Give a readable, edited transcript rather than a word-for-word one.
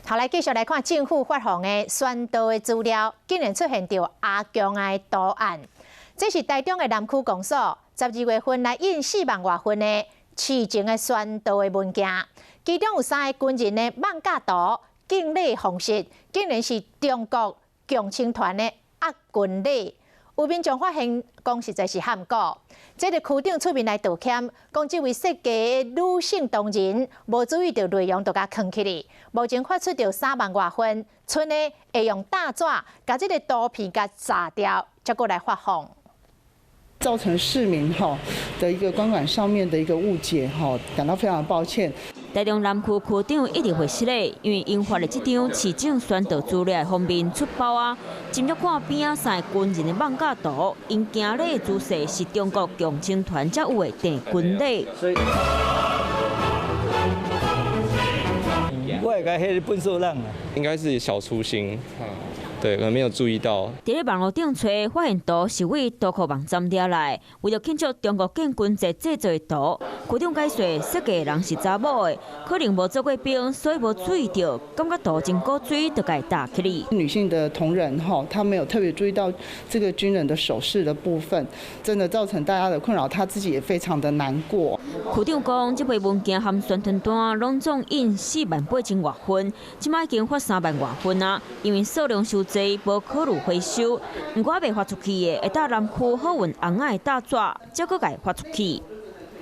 后来继续来看政府发放的宣导的资料，竟然出现着阿强的图案。这是台中的南区公所12月份来印4万多份的市情的宣导的文件，其中有3个军人的放假图、敬礼方式，竟然是中国共青团的压军礼。有民众发现，讲实在是喊过。这个区长出面来道歉，讲这位设计的女性同仁无注意到内容，就甲藏起哩。目前发出着3万多份，剩的会用大纸把这个图片甲炸掉，再过来发放。造成市民的一个观感上面的一个误解感到非常抱歉。台中南区区长一直会失礼，因为因发的这张市政宣导资料方面出包啊，今日看边仔3个军人的放假图，因行礼的姿势是中国共青团才有的地军礼。我也该黑笨手浪啊，应该是小粗心。对，可能没有注意到。伫咧网络顶找发现图是为图库网站抓来，为了庆祝中国建军节制作的图，区长解说设计的人是查某的，可能无做过兵，所以无注意到，感觉图真古水，就该打起哩。女性的同仁她没有特别注意到这个军人的手势的部分，真的造成大家的困扰，她自己也非常的难过。区长讲，这份文件含宣传单拢总印48000多份，即摆已经发3万多份啊，因为数量收。无考虑回收，不过未发出去的，会到南区好运红爱大纸，才搁该发出去。